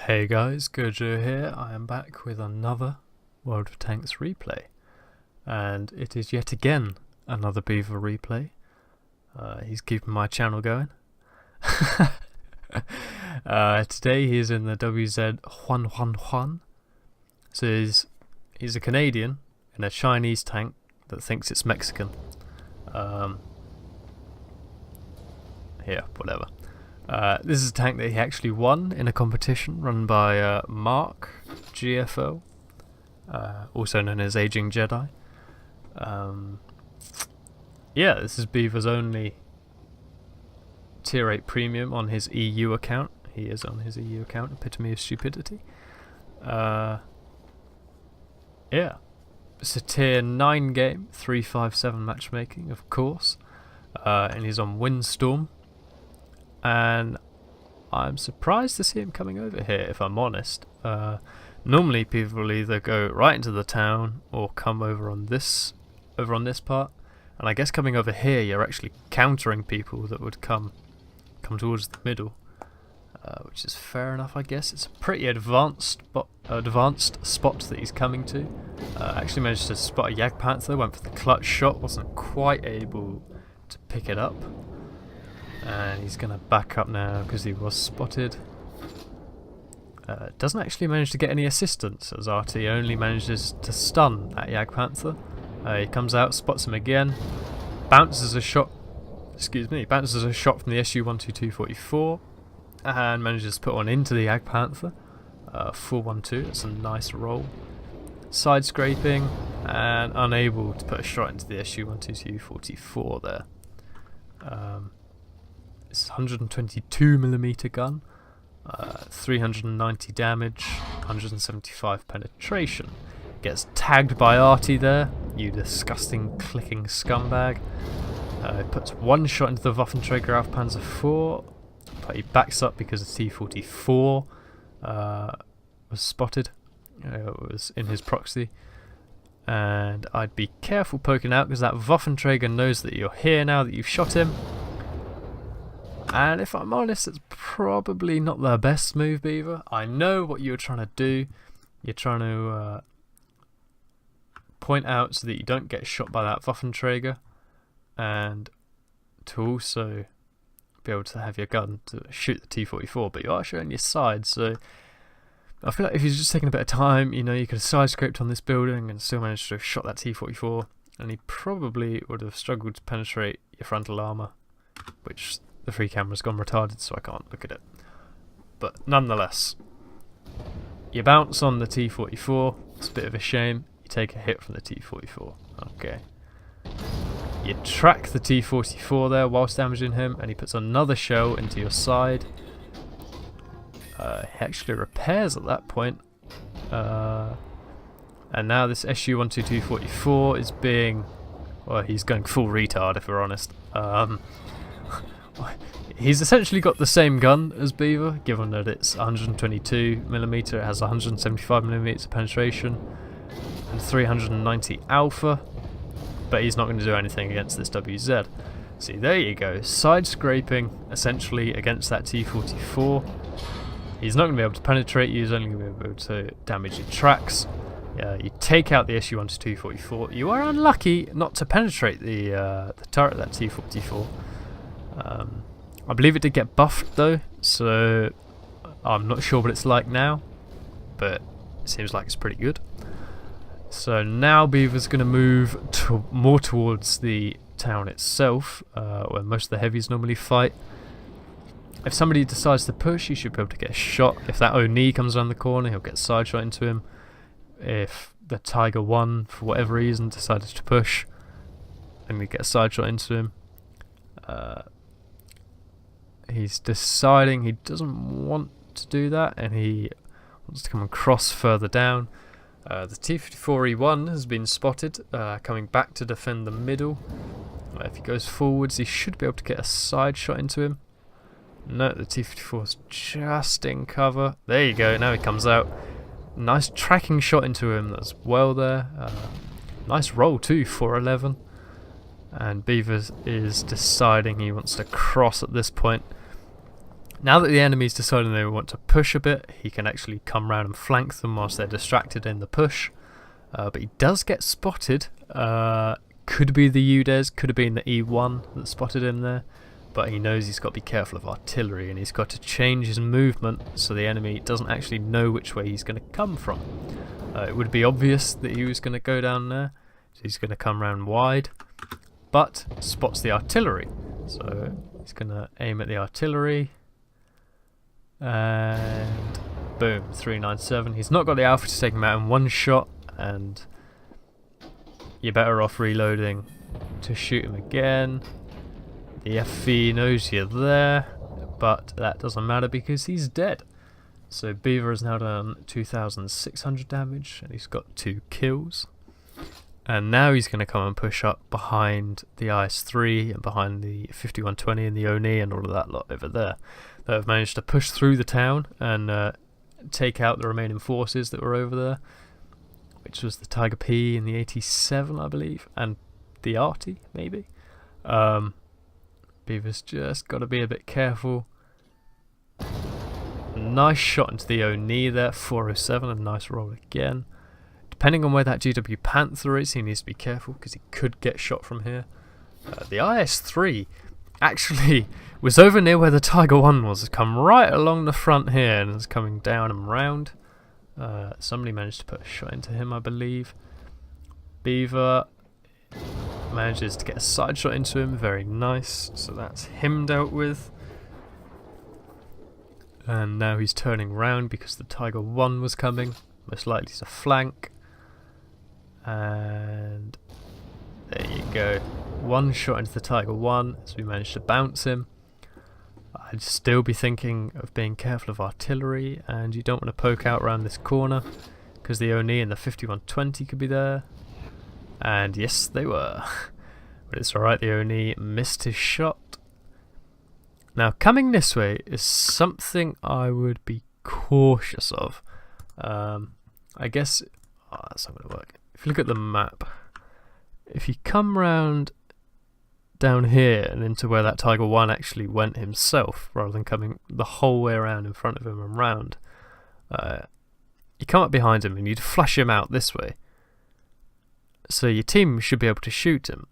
Hey guys, Gojo here. I am back with another World of Tanks replay, and it is yet again another Beaver replay. He's keeping my channel going. Today he is in the WZ Juan Juan Juan. So he's a Canadian in a Chinese tank that thinks it's Mexican. Whatever. This is a tank that he actually won in a competition run by Mark GFO, also known as Aging Jedi. This is Beaver's only Tier 8 premium on his EU account. He is on his EU account, epitome of stupidity. It's a Tier 9 game, 357 matchmaking, of course, and he's on Windstorm. And I'm surprised to see him coming over here, if I'm honest. Normally people will either go right into the town or come over on this part. And I guess coming over here you're actually countering people that would come towards the middle. Which is fair enough, I guess. It's a pretty advanced spot that he's coming to. Actually managed to spot a Jagdpanther, went for the clutch shot, wasn't quite able to pick it up. And he's going to back up now because he was spotted. Doesn't actually manage to get any assistance, as RT only manages to stun that Jagdpanther. He comes out, spots him again, bounces a shot from the SU-122-44 and manages to put one into the Jagdpanther. 4-1-2, that's a nice roll. Side scraping and unable to put a shot into the SU-122-44 there. It's a 122mm gun, 390 damage, 175 penetration. Gets tagged by Artie there, you disgusting clicking scumbag. Puts one shot into the Waffenträger auf Panzer IV, but he backs up because the T-44 was spotted. It was in his proxy. And I'd be careful poking out because that Waffenträger knows that you're here now that you've shot him. And if I'm honest, it's probably not the best move, Beaver. I know what you're trying to do. You're trying to point out so that you don't get shot by that Waffenträger, and to also be able to have your gun to shoot the T-44, but you are showing your side, so I feel like if you're just taking a bit of time, you could have side-scraped on this building and still managed to have shot that T-44, and he probably would have struggled to penetrate your frontal armour, which the free camera's gone retarded, so I can't look at it. But nonetheless, you bounce on the T-44. It's a bit of a shame. You take a hit from the T-44. Okay. You track the T-44 there whilst damaging him, and he puts another shell into your side. He actually repairs at that point. And now this SU-122-44 is being... well, he's going full retard, if we're honest. He's essentially got the same gun as Beaver, given that it's 122mm, it has 175mm penetration and 390 alpha, but he's not going to do anything against this WZ. See, there you go, side scraping essentially against that T-44. He's not going to be able to penetrate you, he's only going to be able to damage your tracks. You take out the SU-122-44. You are unlucky not to penetrate the turret of that T-44. I believe it did get buffed though, so I'm not sure what it's like now, but it seems like it's pretty good. So now Beaver's going to move more towards the town itself, where most of the heavies normally fight. If somebody decides to push, you should be able to get a shot. If that Oni comes around the corner, he'll get a side shot into him. If the Tiger 1, for whatever reason, decided to push, then we get a side shot into him. He's deciding he doesn't want to do that, and he wants to come across further down. The T-54E1 has been spotted, coming back to defend the middle. If he goes forwards, he should be able to get a side shot into him. No, the T-54 is just in cover. There you go, now he comes out. Nice tracking shot into him as well there. Nice roll too, 411. And Beaver is deciding he wants to cross at this point. Now that the enemy's deciding they want to push a bit, he can actually come round and flank them whilst they're distracted in the push. But he does get spotted. Could be the UDES, could have been the E1 that spotted him there. But he knows he's got to be careful of artillery, and he's got to change his movement so the enemy doesn't actually know which way he's going to come from. It would be obvious that he was going to go down there, so he's going to come round wide, but spots the artillery. So he's going to aim at the artillery, and boom, 397. He's not got the alpha to take him out in one shot, and you're better off reloading to shoot him again. The FV knows you're there, but that doesn't matter because he's dead. So Beaver has now done 2,600 damage, and he's got 2 kills. And now he's going to come and push up behind the IS-3 and behind the 5120 and the ONI and all of that lot over there. They have managed to push through the town and take out the remaining forces that were over there, which was the Tiger P and the 87, I believe, and the Arty, maybe. Beaver's just got to be a bit careful. Nice shot into the ONI there, 407, a nice roll again. Depending on where that GW Panther is, he needs to be careful because he could get shot from here. The IS-3 actually was over near where the Tiger 1 was. It's come right along the front here and is coming down and round. Somebody managed to put a shot into him, I believe. Beaver manages to get a side shot into him, very nice. So that's him dealt with. And now he's turning round because the Tiger 1 was coming, most likely to flank. And there you go. One shot into the Tiger 1, so we managed to bounce him. I'd still be thinking of being careful of artillery, and you don't want to poke out around this corner because the ONI and the 5120 could be there. And yes, they were. But it's alright, the ONI missed his shot. Now, coming this way is something I would be cautious of. I guess... Oh, that's not going to work. If you look at the map, if you come round down here and into where that Tiger 1 actually went himself, rather than coming the whole way around in front of him and round, you come up behind him and you'd flush him out this way. So your team should be able to shoot him.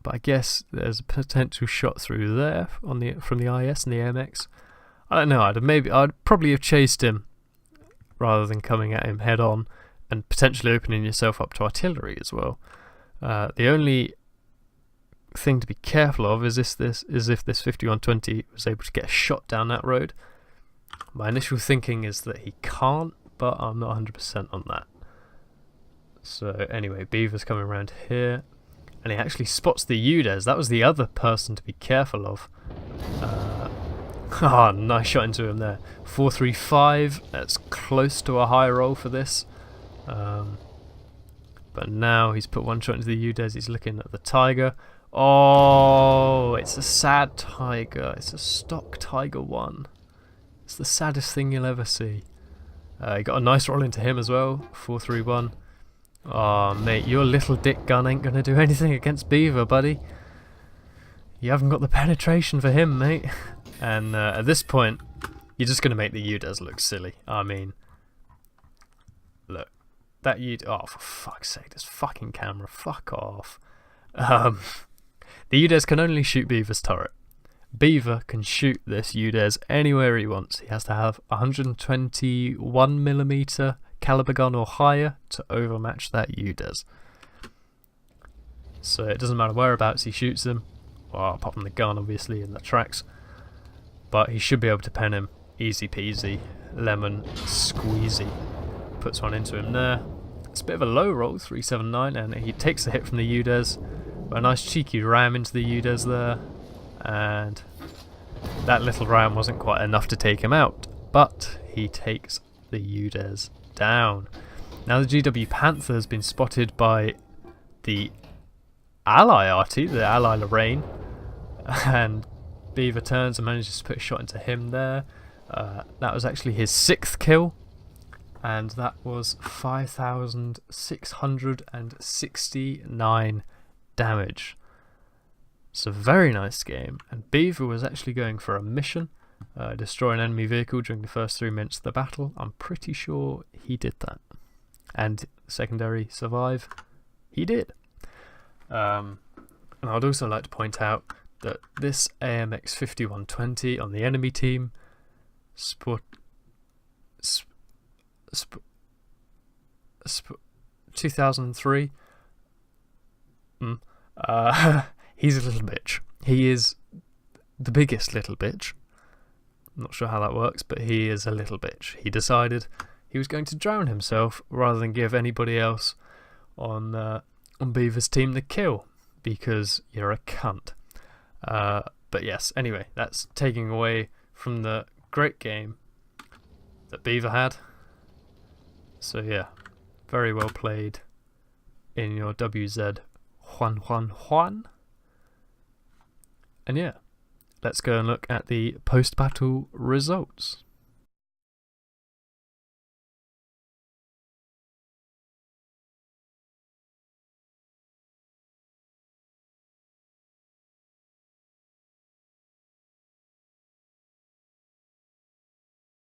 But I guess there's a potential shot through there on from the IS and the MX. I don't know, I'd probably have chased him rather than coming at him head on and potentially opening yourself up to artillery as well. The only thing to be careful of is if this 5120 was able to get a shot down that road. My initial thinking is that he can't, but I'm not 100% on that. So anyway, Beaver's coming around here, and he actually spots the UDES. That was the other person to be careful of. Nice shot into him there. 435, that's close to a high roll for this. But now he's put one shot into the UDES, he's looking at the Tiger. Oh, it's a sad Tiger. It's a stock Tiger 1. It's the saddest thing you'll ever see. He got a nice roll into him as well, 431. Oh, mate, your little dick gun ain't going to do anything against Beaver, buddy. You haven't got the penetration for him, mate. And at this point, you're just going to make the UDES look silly. I mean, look, that UDES... Oh, for fuck's sake, this fucking camera, fuck off. The UDES can only shoot Beaver's turret. Beaver can shoot this UDES anywhere he wants. He has to have 121mm caliber gun or higher to overmatch that UDES. So it doesn't matter whereabouts he shoots him, well, apart from the gun obviously in the tracks, but he should be able to pen him easy peasy, lemon squeezy. Puts one into him there. It's a bit of a low roll, 379, and he takes the hit from the UDES. But a nice cheeky ram into the UDES there, and that little ram wasn't quite enough to take him out, but he takes the UDES down. Now the GW Panther has been spotted by the ally Arty, the ally Lorraine, and Beaver turns and manages to put a shot into him there. That was actually his 6th kill, and that was 5,669 damage. It's a very nice game, and Beaver was actually going for a mission. Destroy an enemy vehicle during the first 3 minutes of the battle. I'm pretty sure he did that. And secondary, survive. He did. And I'd also like to point out that this AMX 5120 on the enemy team 2003. He's a little bitch. He is the biggest little bitch. I'm not sure how that works, but he is a little bitch. He decided he was going to drown himself rather than give anybody else on Beaver's team the kill, because you're a cunt. But yes, anyway, that's taking away from the great game that Beaver had. So yeah, very well played in your WZ Juan Juan Juan. And yeah, let's go and look at the post-battle results.